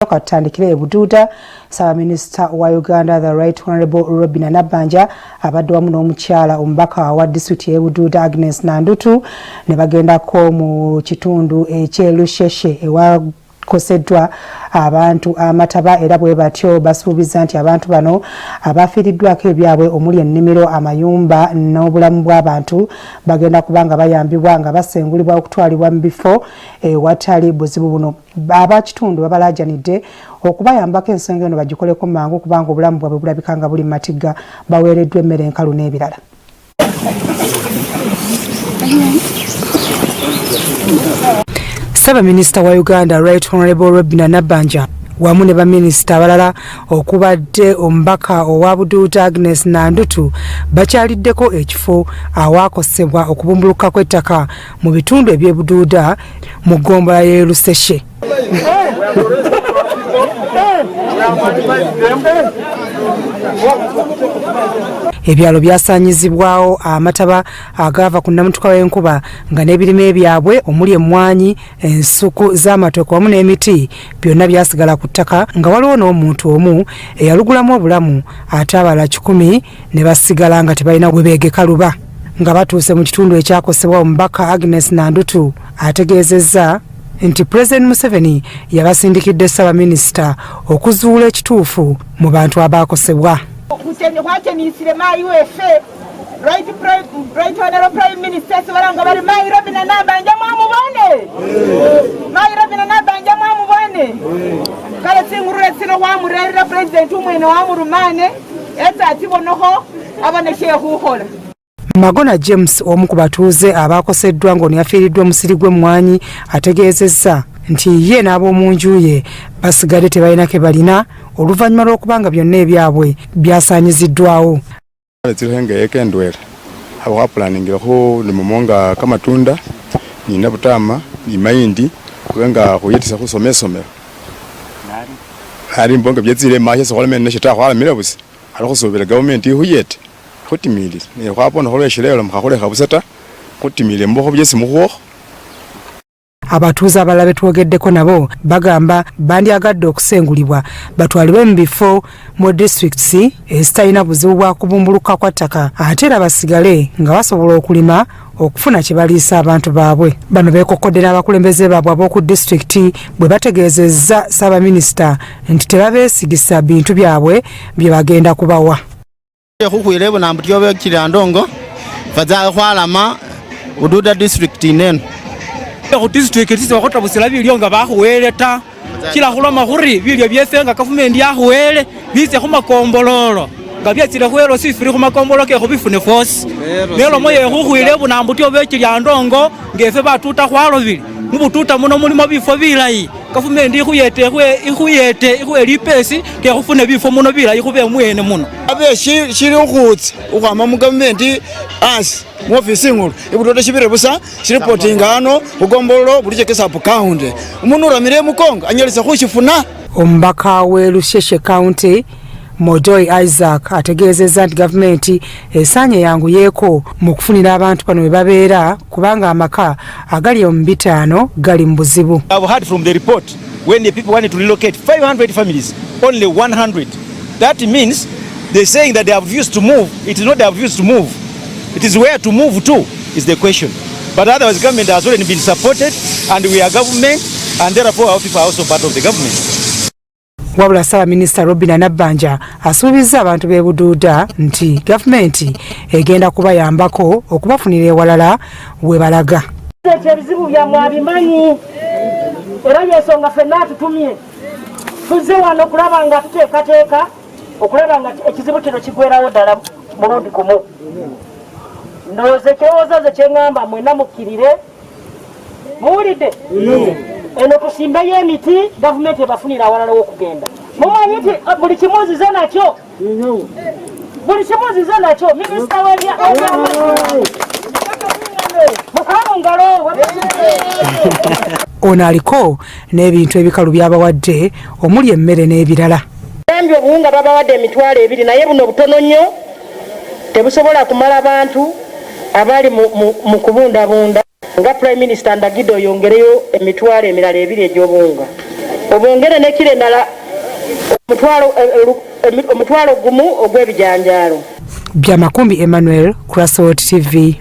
Katandikire e Bududa. Minister wa Uganda the Right Honorable Robinah Nabbanja abadde wamu n'omukyala omubaka wa district e Bududa Agnes Nandutu ne bagendako mu kitundu eky'Elusheshe ewakoseddwa abantu amataba era bwe batyo basuubiza nti abantu bano abafiiriddwako ebyabwe omuli ennimiro amayumba n'obulamu bw'abantu bagenda kubanga bayambibwa nga basengulibwa okutwalibwa mu bifo ewatali buzibu buno. Abakitundu babalaajanidde okubayambako ensonga eno bagikoleko mangu kubanga obulamu bwabwe bulabika nga buli matiga baweereddwa emmere enkalu n'ebirala. Minister wa Uganda Right Honorable Robinah Nabbanja wamu ne baminisita abalala okubadde omubaka owa Bududa Agnes Nandutu bakyaliddeko ekifo awakosebwa okubumbuluka kw'ettaka mu bitundu eby'e Bududa mu ggombolola y'e Luseshe. Ebyalo byasaanyizibwawo amataba agava ku nnamutuka w'enkuba nga n'ebirime byabwe omuli emmwanyi, ensuku z'amatooke wamu n'emiti byonna byasigala ku ttaka nga waliwo n'omuntu omu eyalugulamu obulamu ate abalala 10 ne basigala nga tebalina we beegeka luba. Nga batuuse mu kitundu ekyakosebwa omubaka Agnes Nandutu ategeezezza nti President Museveni yabasindikidde Ssaabaminisita okuzuula ekituufu mu bantu abaakosebwa. Right Honorable Prime Minister Sibalanga bali Mayi Robinah Nabbanja mwamubone. Mayi Robinah Nabbanja mwamubone. Kale singurule sino wamurerera President umwene wamurumane eta atibonoho abane shehu hola. Magona James omu ku batuuze abaakoseddwa ngo yafiiriddwa musiri gw'emmwanyi ategeezezza nti ye n'ab'omunju ye basigadde tebalina ke balina oluvannyuma lw'okubanga byonna ebyabwe byasaanyiziddwawo. Zirihenge yekendwera hawa planningira ho limumonga kama tunda nina butama ni mayindi kubenga kuyitisa kusomesomero hari mbonga byezire mahye so kwaleme neshita kwala mirebusi hari kusobera government ihuyete kutimili ne kwapona holeshirelo mukakole kabusata kutimile mboho byesi muho. Abatuuze abalala betwogeddeko nabo bagamba bandyagadde okusengulibwa batwalibwe mu bifo mu districts ezitalina buzibu bwa kubumbuluka kwa ttaka ate era basigale nga basobola okulima okufuna kye baliisa abantu baabwe. Bano beekokodde n'abakulembeze baabwe ab'oku disitulikiti bwe bategeezezza Ssaabaminisita nti tebabeesigisa bintu byabwe bye bagenda kubawa. Kukwirebo na mbutyobe kirandongo faza kwalama Bududa district nene ku district tisi wakota busila bilyo nga bahuweleta kila khuloma khuri bilyo byefenga government yahuwele bise khumakombololo nga byetsile khwelo sifiri khumakombolo ke khubifune force lelo moye khukhwile bunambutyo bekilyandongo ngefe batuta khwalobili mubututa muno mulimo bifo bilayi government ikhuyete lipesi ke khufune bifo muno bilayi khube mwene muno abe shiri ukhutsi ukhwama mu government asi mu office ngulu ibutote shibire busa reporting ano ugombololo bulije ke sub county umuntu uramire mukonga anyalisa khushifuna. Omubaka w'e Luseshe County Mojoy Isaac ategeezezza nti gavumenti esaanye yanguyeeko mu kufunira abantu bano we babeera kubanga amaka agali mu 5 gali mu buzibu. I've heard from the report when the people wanted to relocate 500 families, only 100. That means they're saying that they have refused to move. It is not they have refused to move. It is where to move to is the question. But otherwise government has already been supported and we are government and therefore our people are also part of the government. Wabula Ssaabaminisita Robinah Nabbanja asuubizza abantu b'e Bududa nti gavumenti egenda kubayambako okubafunira ewalala we balaga. Ebizibu byammwe abimanyi era y'ensonga ffenna atutumye tuzze wano okulaba nga tuteekateeka okulaba nga ekizibu kino kigwerawo ddala mulundi gumu. Ndowooza ekirowoozo ze kye ŋŋamba mwenna mukkirire muwulidde eno tusimbeyo emiti gavumenti ebafunira awalala w'okugenda. Mumanyi nti buli kimuzize nakyo minisita mukamungalo ono aliko n'ebintu ebikalu byabawadde omuli emmere n'ebirala. Gambye obuwunga babawadde emitwalo 2 naye buno butono nnyo tebusobola kumala bantu abali mu kubundabunda nga Prime Minister ndagidde oyongereyo emitwalo emirala 2 egy'obuwunga. obongere n'ekiro endala omutwalo gumu ogw'ebijanjaalo. Byamakumbi Emmanuel, Crossroad TV.